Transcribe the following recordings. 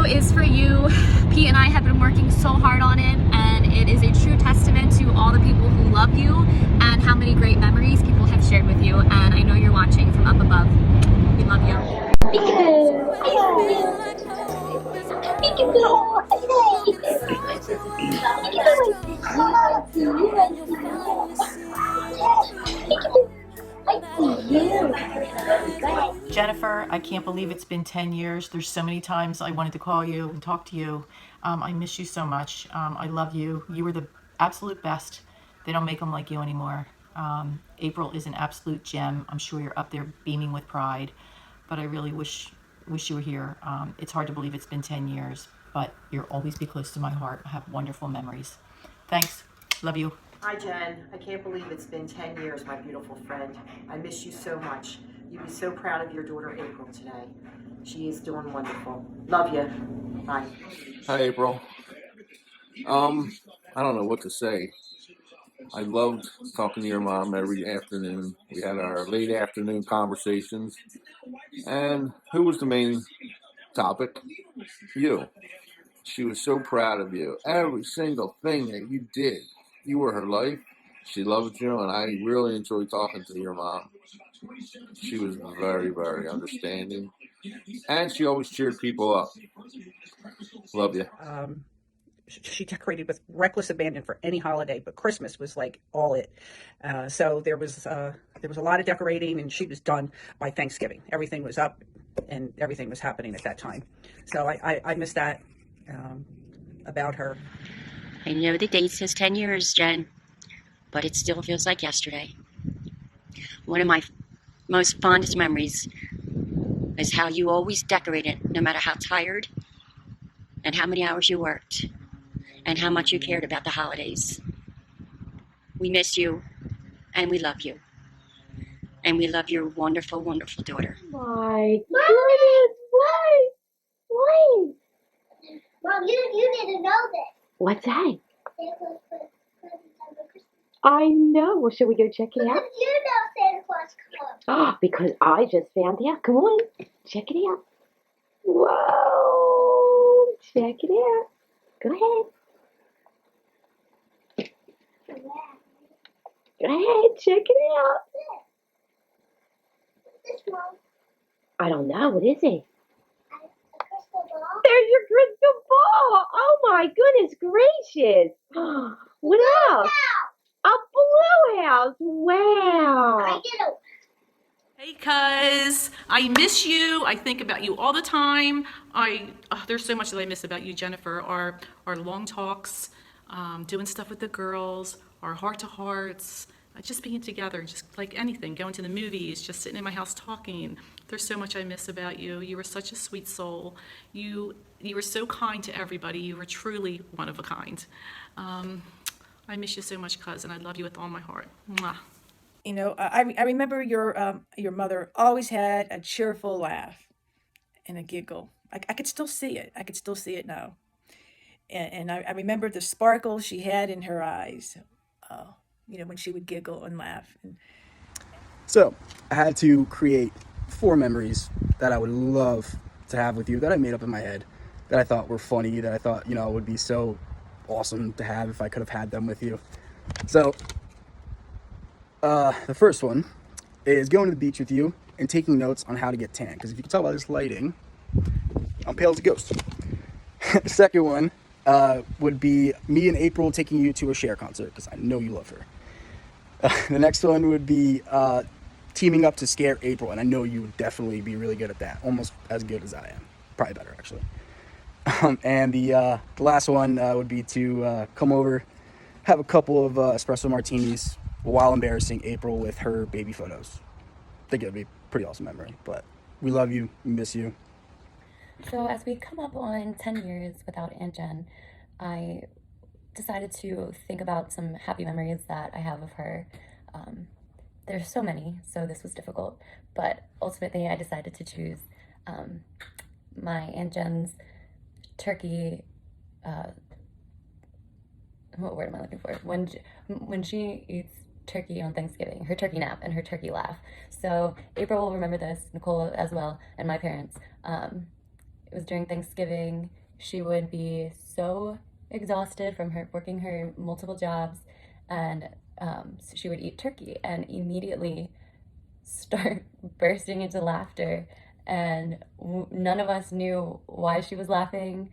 is for you. Pete and I have been working so hard on it, and it is a true testament to all the people who love you and how many great memories people have shared with you. And I know you're watching from up above. We love you. Jennifer, I can't believe it's been 10 years. There's so many times I wanted to call you and talk to you. I miss you so much. I love you. You were the absolute best. They don't make them like you anymore. April is an absolute gem. I'm sure you're up there beaming with pride, but I really wish you were here. It's hard to believe it's been 10 years, but you'll always be close to my heart. I have wonderful memories. Thanks. Love you. Hi, Jen. I can't believe it's been 10 years, my beautiful friend. I miss you so much. You'd be so proud of your daughter, April, today. She is doing wonderful. Love you. Bye. Hi, April. I don't know what to say. I loved talking to your mom every afternoon. We had our late afternoon conversations. And who was the main topic? You. She was so proud of you. Every single thing that you did. You were her life. She loved you, and I really enjoyed talking to your mom. She was very, very understanding. And she always cheered people up. Love you. She decorated with reckless abandon for any holiday, but Christmas was like all it. So there was a lot of decorating, and she was done by Thanksgiving. Everything was up, and everything was happening at that time. So I miss that about her. I know the date says 10 years, Jen, but it still feels like yesterday. One of my most fondest memories is how you always decorated, no matter how tired and how many hours you worked, and how much you cared about the holidays. We miss you, and we love you. And we love your wonderful, wonderful daughter. My goodness, wait. Mom, you need to know this. What's that? They put presents under Christmas. I know. Well, should we go check it out? Because you know Santa Claus comes. Oh, because I just found out. Come on, check it out. Whoa, check it out. Go ahead. Go ahead, check it out. What's this, Mom? I don't know. What is it? A crystal ball? There's your crystal ball. Oh my goodness gracious. What else? A blue house. Wow. I get a Hey, cuz, I miss you. I think about you all the time. There's so much that I miss about you, Jennifer. Our long talks, doing stuff with the girls, our heart-to-hearts, just being together, just like anything, going to the movies, just sitting in my house talking. There's so much I miss about you. You were such a sweet soul. You were so kind to everybody. You were truly one of a kind. I miss you so much, cuz, and I love you with all my heart. Mwah. You know, I remember your mother always had a cheerful laugh and a giggle. I could still see it. I could still see it now. And I remember the sparkle she had in her eyes, when she would giggle and laugh. So I had to create 4 memories that I would love to have with you, that I made up in my head, that I thought were funny, that I thought, would be so awesome to have if I could have had them with you. So the first one is going to the beach with you and taking notes on how to get tan. Because if you can tell by this lighting, I'm pale as a ghost. The second one would be me and April taking you to a Cher concert, because I know you love her. The next one would be teaming up to scare April, and I know you would definitely be really good at that, almost as good as I am, probably better actually. And the last one would be to come over, have a couple of espresso martinis while embarrassing April with her baby photos. I think it would be a pretty awesome memory, but we love you, we miss you. So as we come up on 10 years without Aunt Jen, I decided to think about some happy memories that I have of her. There's so many, so this was difficult, but ultimately I decided to choose my Aunt Jen's turkey, what word am I looking for? When she eats turkey on Thanksgiving, her turkey nap and her turkey laugh. So April will remember this, Nicole as well, and my parents. it was during Thanksgiving. She would be so exhausted from her working her multiple jobs, and so she would eat turkey and immediately start bursting into laughter, and none of us knew why she was laughing.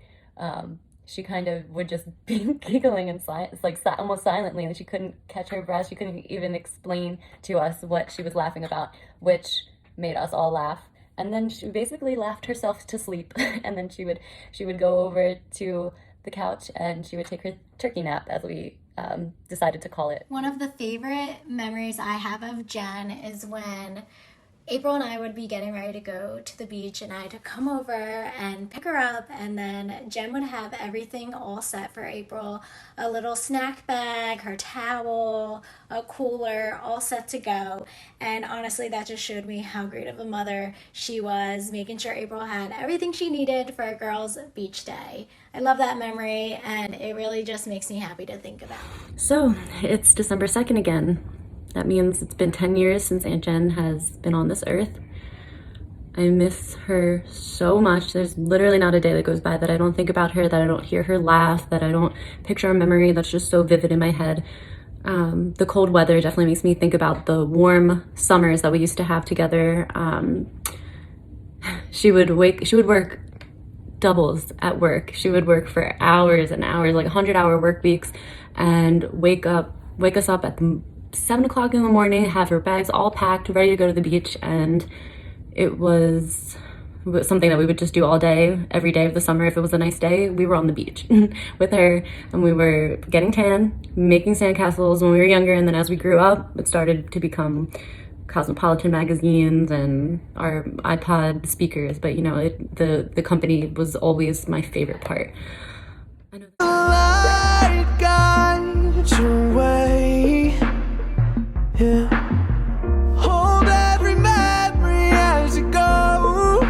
She kind of would just be giggling and almost silently, and she couldn't catch her breath. She couldn't even explain to us what she was laughing about, which made us all laugh. And then she basically laughed herself to sleep. And then she would go over to the couch and she would take her turkey nap, as we decided to call it. One of the favorite memories I have of Jen is when April and I would be getting ready to go to the beach, and I'd come over and pick her up, and then Jen would have everything all set for April. A little snack bag, her towel, a cooler, all set to go. And honestly, that just showed me how great of a mother she was, making sure April had everything she needed for a girls' beach day. I love that memory, and it really just makes me happy to think about. So it's December 2nd again. That means it's been 10 years since Aunt Jen has been on this earth. I miss her so much. There's literally not a day that goes by that I don't think about her, that I don't hear her laugh, that I don't picture a memory that's just so vivid in my head. The cold weather definitely makes me think about the warm summers that we used to have together. She would work doubles at work. She would work for hours and hours, like 100-hour work weeks, and wake us up at 7 o'clock in the morning, have her bags all packed, ready to go to the beach. And it was something that we would just do all day, every day of the summer. If it was a nice day, we were on the beach with her, and we were getting tan, making sandcastles when we were younger. And then as we grew up, it started to become Cosmopolitan magazines and our iPod speakers. But you know, the company was always my favorite part. I know. Light guides your way. Yeah. Hold every memory as you go,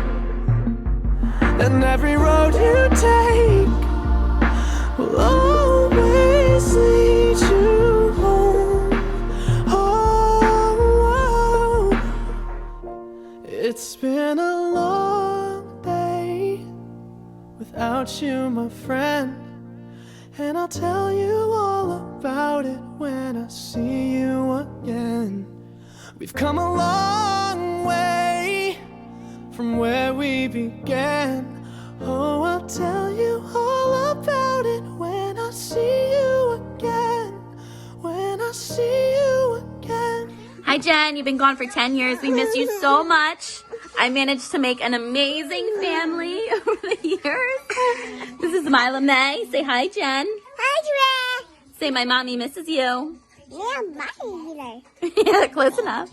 and every road you take will always lead you home. Oh, it's been a long day without you, my friend. And I'll tell you all about it when I see you again. We've come a long way from where we began. Oh, I'll tell you all about it when I see you again. When I see you again. Hi Jen, you've been gone for 10 years. We miss you so much. I managed to make an amazing family over the years. This is Mila May. Say hi, Jen. Hi, Jen. Say my mommy misses you. Yeah, mommy here. Yeah, close enough.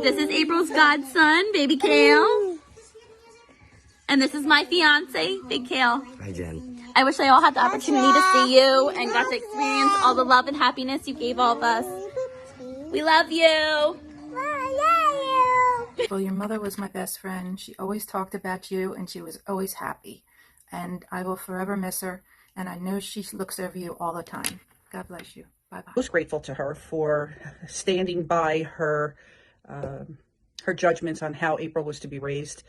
This is April's godson, baby Kale. And this is my fiance, Big Kale. Hi, Jen. I wish I all had the opportunity to see you and got to experience all the love and happiness you gave all of us. We love you. Well, your mother was my best friend. She always talked about you, and she was always happy. And I will forever miss her, and I know she looks over you all the time. God bless you. Bye-bye. I was grateful to her for standing by her judgments on how April was to be raised.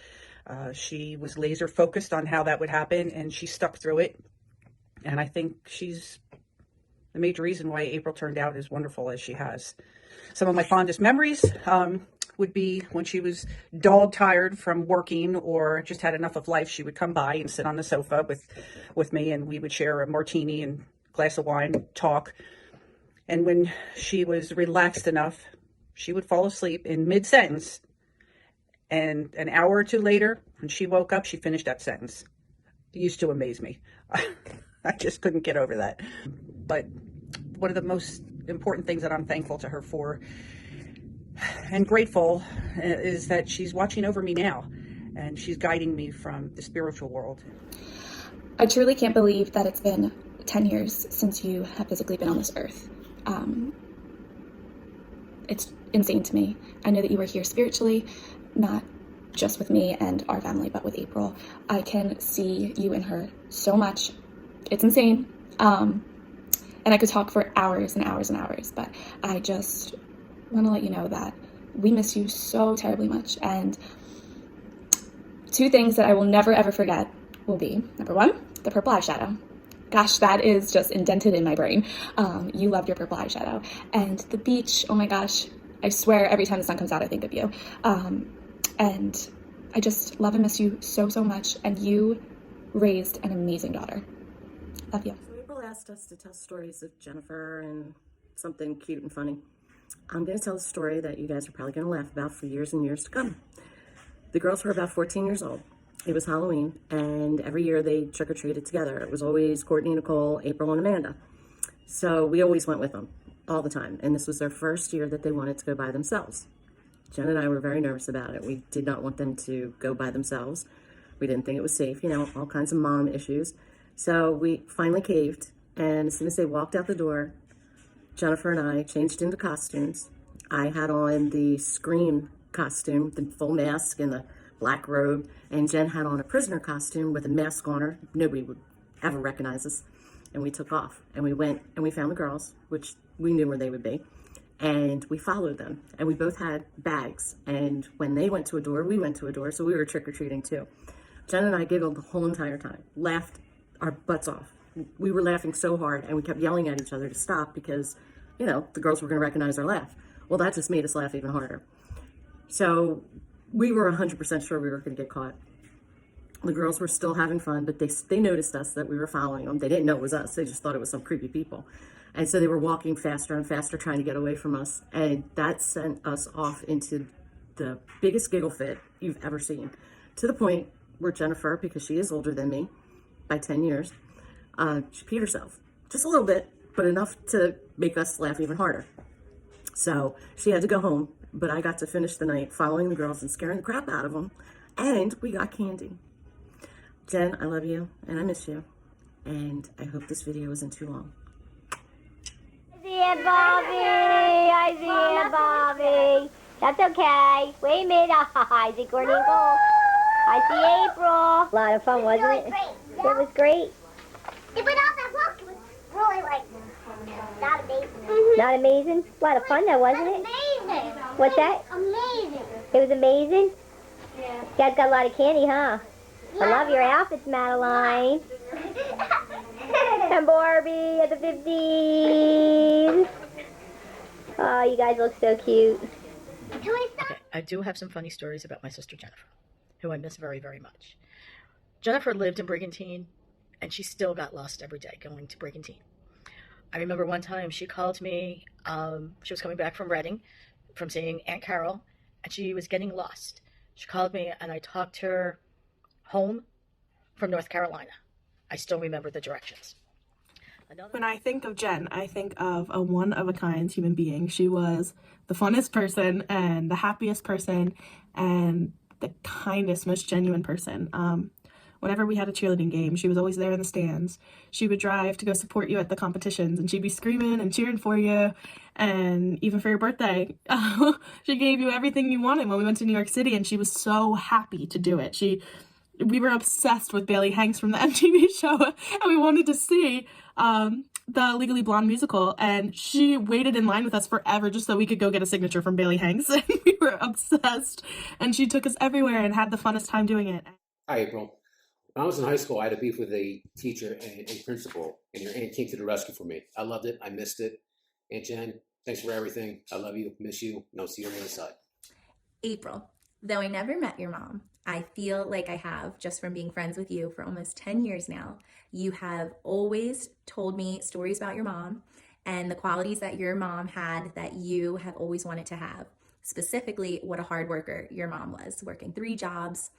She was laser focused on how that would happen, and she stuck through it. And I think she's the major reason why April turned out as wonderful as she has. Some of my fondest memories would be when she was dog tired from working or just had enough of life. She would come by and sit on the sofa with me, and we would share a martini and glass of wine, talk. And when she was relaxed enough, she would fall asleep in mid-sentence. And an hour or two later, when she woke up, she finished that sentence. It used to amaze me. I just couldn't get over that. But one of the most important things that I'm thankful to her for and grateful is that she's watching over me now, and she's guiding me from the spiritual world. I truly can't believe that it's been 10 years since you have physically been on this earth. It's insane to me. I know that you were here spiritually, not just with me and our family, but with April. I can see you and her so much. It's insane. And I could talk for hours and hours and hours, but I just want to let you know that we miss you so terribly much. And Two things that I will never ever forget will be, number one, the purple eyeshadow. Gosh, that is just indented in my brain. You loved your purple eyeshadow. And the beach, oh my gosh, I swear every time the sun comes out I think of you. And I just love and miss you so, so much. And you raised an amazing daughter. Love you. So April asked us to tell stories of Jennifer and something cute and funny. I'm going to tell a story that you guys are probably going to laugh about for years and years to come. The girls were about 14 years old. It was Halloween, and every year they trick-or-treated together. It was always Courtney, Nicole, April, and Amanda. So we always went with them all the time, and this was their first year that they wanted to go by themselves. Jen and I were very nervous about it. We did not want them to go by themselves. We didn't think it was safe, you know, all kinds of mom issues. So we finally caved, and as soon as they walked out the door, Jennifer and I changed into costumes. I had on the Scream costume, the full mask and the black robe, and Jen had on a prisoner costume with a mask on her. Nobody would ever recognize us. And we took off, and we went and we found the girls, which we knew where they would be, and we followed them. And we both had bags, and when they went to a door, we went to a door, so we were trick-or-treating too. Jen and I giggled the whole entire time, laughed our butts off. We were laughing so hard, and we kept yelling at each other to stop because, you know, the girls were going to recognize our laugh. Well, that just made us laugh even harder. So we were 100% sure we were going to get caught. The girls were still having fun, but they noticed us, that we were following them. They didn't know it was us. They just thought it was some creepy people. And so they were walking faster and faster, trying to get away from us. And that sent us off into the biggest giggle fit you've ever seen, to the point where Jennifer, because she is older than me by 10 years, she peed herself. Just a little bit, but enough to make us laugh even harder. So she had to go home, but I got to finish the night following the girls and scaring the crap out of them. And we got candy. Jen, I love you, and I miss you. And I hope this video isn't too long. I see it, Bobby. I see it, Bobby. That's okay. Wait a minute. I see Courtney and Cole. I see April. A lot of fun, wasn't it? It was great. It went off that walk. It was really like not amazing. Not amazing? A lot of fun though, wasn't it? Amazing. What's that? Amazing. It was amazing? Yeah. You guys got a lot of candy, huh? I love your outfits, Madeline. And Barbie at the 50s. Oh, you guys look so cute. Okay, I do have some funny stories about my sister Jennifer, who I miss very, very much. Jennifer lived in Brigantine, and she still got lost every day going to Brigantine. I remember one time she called me. She was coming back from Reading, from seeing Aunt Carol, and she was getting lost. She called me, and I talked her home from North Carolina. I still remember the directions. When I think of Jen, I think of a one-of-a-kind human being. She was the funnest person and the happiest person and the kindest, most genuine person. Whenever we had a cheerleading game, she was always there in the stands. She would drive to go support you at the competitions, and she'd be screaming and cheering for you. And even for your birthday, she gave you everything you wanted when we went to New York City, and she was so happy to do it. We were obsessed with Bailey Hanks from the MTV show, and we wanted to see the Legally Blonde musical, and she waited in line with us forever just so we could go get a signature from Bailey Hanks, and we were obsessed, and she took us everywhere and had the funnest time doing it. Hi, April. When I was in high school, I had a beef with a teacher and a principal, and your aunt came to the rescue for me. I loved it. I missed it. Aunt Jen, thanks for everything. I love you, miss you, and I'll see you on the other side. April, though I never met your mom, I feel like I have just from being friends with you for almost 10 years now. You have always told me stories about your mom and the qualities that your mom had that you have always wanted to have. Specifically, what a hard worker your mom was, working 3 jobs,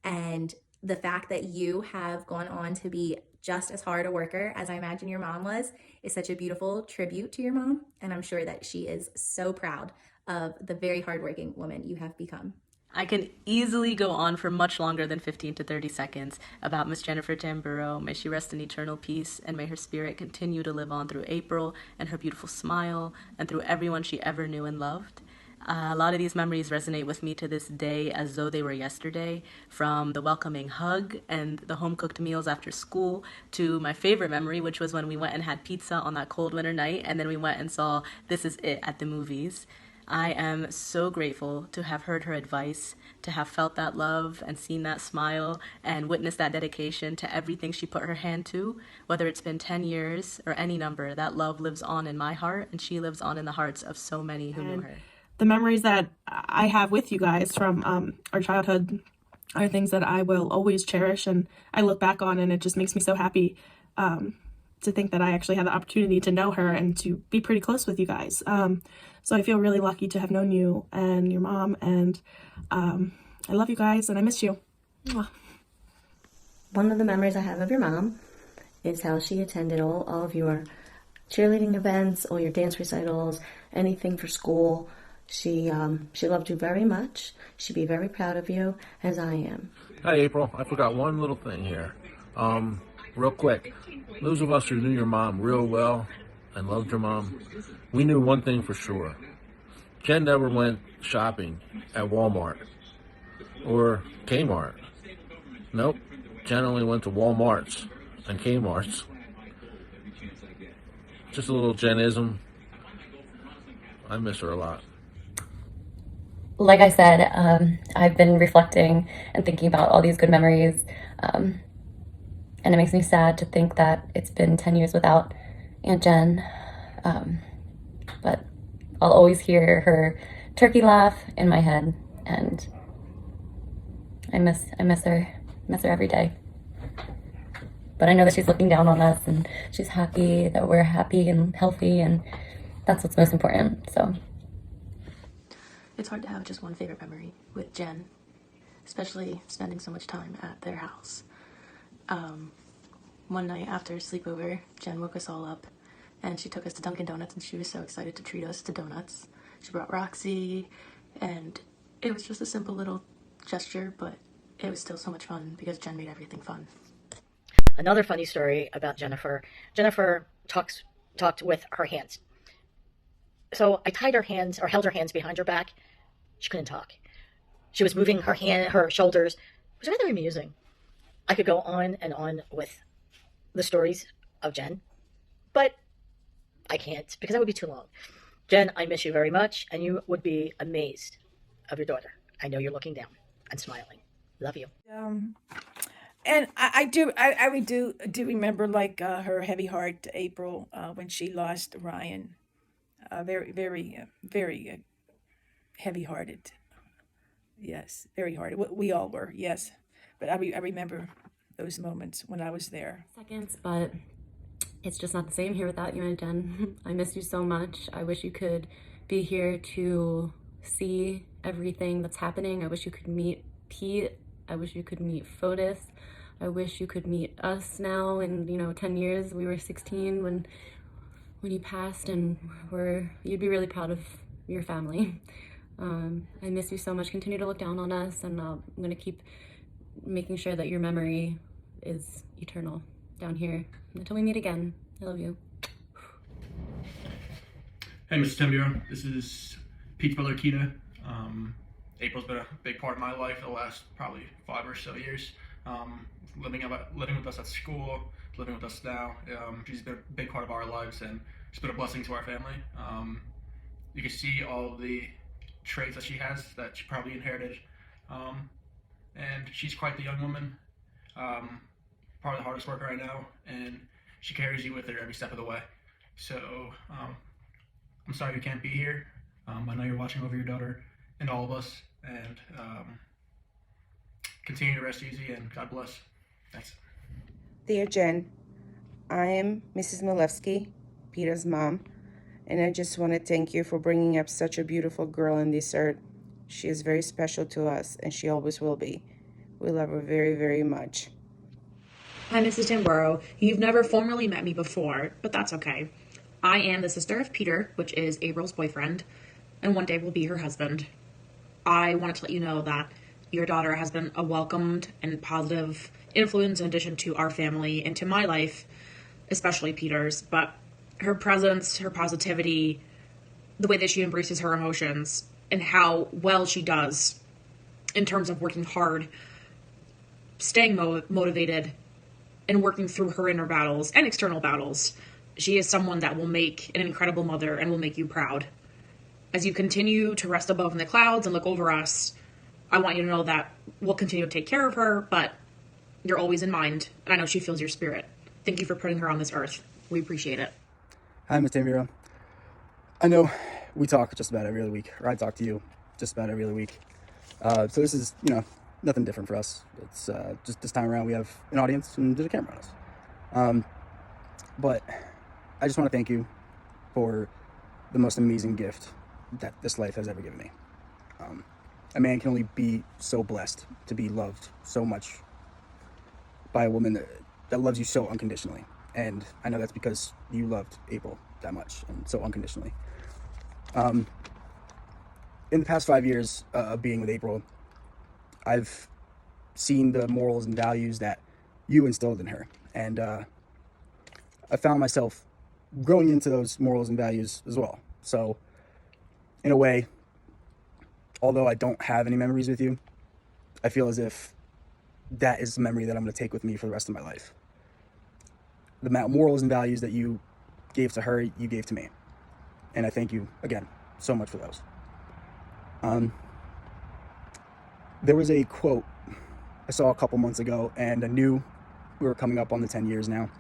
and the fact that you have gone on to be just as hard a worker as I imagine your mom was is such a beautiful tribute to your mom, and I'm sure that she is so proud of the very hardworking woman you have become. I can easily go on for much longer than 15 to 30 seconds about Miss Jennifer Tamburo. May she rest in eternal peace, and may her spirit continue to live on through April and her beautiful smile and through everyone she ever knew and loved. A lot of these memories resonate with me to this day as though they were yesterday, from the welcoming hug and the home-cooked meals after school to my favorite memory, which was when we went and had pizza on that cold winter night, and then we went and saw This Is It at the movies. I am so grateful to have heard her advice, to have felt that love and seen that smile and witnessed that dedication to everything she put her hand to. Whether it's been 10 years or any number, that love lives on in my heart, and she lives on in the hearts of so many who knew her. The memories that I have with you guys from our childhood are things that I will always cherish, and I look back on, and it just makes me so happy to think that I actually had the opportunity to know her and to be pretty close with you guys. So I feel really lucky to have known you and your mom, and I love you guys, and I miss you. Mwah. One of the memories I have of your mom is how she attended all of your cheerleading events, all your dance recitals, anything for school. She loved you very much. She'd be very proud of you, as I am. Hi, April. I forgot one little thing here. Real quick. Those of us who knew your mom real well and loved your mom, we knew one thing for sure. Jen never went shopping at Walmart or Kmart. Nope. Jen only went to Walmarts and Kmarts. Just a little Jenism. I miss her a lot. Like I said, I've been reflecting and thinking about all these good memories, and it makes me sad to think that it's been 10 years without Aunt Jen, but I'll always hear her turkey laugh in my head, and I miss her every day. But I know that she's looking down on us, and she's happy that we're happy and healthy, and that's what's most important, so. It's hard to have just one favorite memory with Jen, especially spending so much time at their house. One night after a sleepover, Jen woke us all up and she took us to Dunkin' Donuts, and she was so excited to treat us to donuts. She brought Roxy, and it was just a simple little gesture, but it was still so much fun because Jen made everything fun. Another funny story about Jennifer. Jennifer talked with her hands. So I tied her hands, or held her hands behind her back. She couldn't talk. She was moving her shoulders. It was rather amusing. I could go on and on with the stories of Jen, but I can't because that would be too long. Jen, I miss you very much, and you would be amazed of your daughter. I know you're looking down and smiling. Love you. And I do remember like her heavy heart to April when she lost Ryan. Very, very, very heavy-hearted. Yes, very hard. We all were, yes. But I remember those moments when I was there. Seconds, but it's just not the same here without you, Aunt Jen. I miss you so much. I wish you could be here to see everything that's happening. I wish you could meet Pete. I wish you could meet Fotis. I wish you could meet us now. In 10 years, we were 16 when you passed, and you'd be really proud of your family. I miss you so much. Continue to look down on us, and I'm going to keep making sure that your memory is eternal down here until we meet again. I love you. Hey, Mr. Timbero. This is Pete's brother, Keita. April's been a big part of my life the last probably 5 or so years. Living with us at school, living with us now. She's been a big part of our lives, and she's been a blessing to our family. You can see all of the traits that she has that she probably inherited. And she's quite the young woman, probably the hardest worker I know, and she carries you with her every step of the way. So I'm sorry you can't be here. I know you're watching over your daughter and all of us, and continue to rest easy, and God bless. Thanks. Dear Jen, I am Mrs. Milewski, Peter's mom, and I just want to thank you for bringing up such a beautiful girl on this earth. She is very special to us, and she always will be. We love her very, very much. Hi, Mrs. Timbero. You've never formally met me before, but that's okay. I am the sister of Peter, which is April's boyfriend, and one day will be her husband. I wanted to let you know that your daughter has been a welcomed and positive influence in addition to our family and to my life, especially Peter's, but her presence, her positivity, the way that she embraces her emotions, and how well she does in terms of working hard, staying motivated, and working through her inner battles and external battles. She is someone that will make an incredible mother and will make you proud. as you continue to rest above in the clouds and look over us, I want you to know that we'll continue to take care of her, but you're always in mind, and I know she feels your spirit. Thank you for putting her on this earth. We appreciate it. Hi, Ms. Tambiro. I know we talk just about every other week, or I talk to you just about every other week. So this is, nothing different for us. It's just this time around we have an audience and there's a camera on us. But I just want to thank you for the most amazing gift that this life has ever given me. A man can only be so blessed to be loved so much by a woman that loves you so unconditionally. And I know that's because you loved April that much and so unconditionally. In the past 5 years of being with April, I've seen the morals and values that you instilled in her. And I found myself growing into those morals and values as well. So in a way, although I don't have any memories with you, I feel as if that is a memory that I'm going to take with me for the rest of my life. The morals and values that you gave to her, you gave to me. And I thank you again so much for those. There was a quote I saw a couple months ago, and I knew we were coming up on the 10 years now.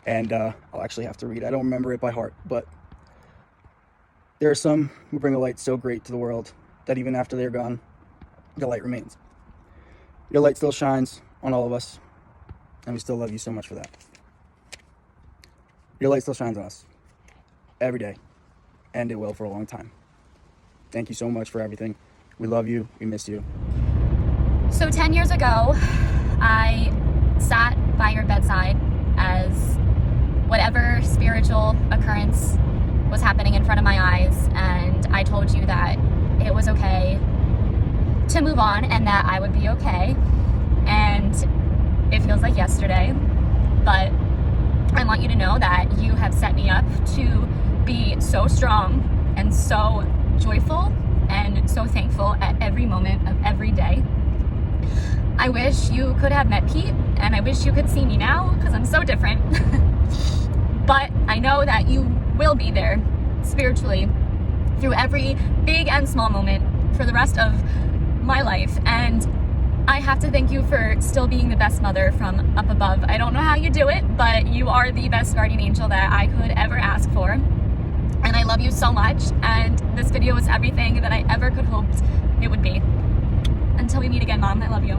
And I'll actually have to read it. I don't remember it by heart, but there are some who bring a light so great to the world that even after they're gone, the light remains. Your light still shines on all of us, and we still love you so much for that. Your light still shines on us every day, and it will for a long time. Thank you so much for everything. We love you. We miss you. So 10 years ago, I sat by your bedside as whatever spiritual occurrence was happening in front of my eyes, and I told you that it was okay to move on and that I would be okay. And it feels like yesterday, but I want you to know that you have set me up to be so strong and so joyful and so thankful at every moment of every day. I wish you could have met Pete, and I wish you could see me now because I'm so different. But I know that you will be there spiritually through every big and small moment for the rest of my life. And I have to thank you for still being the best mother from up above. I don't know how you do it, but you are the best guardian angel that I could ever ask for. And I love you so much. And this video was everything that I ever could hoped it would be. Until we meet again, Mom, I love you.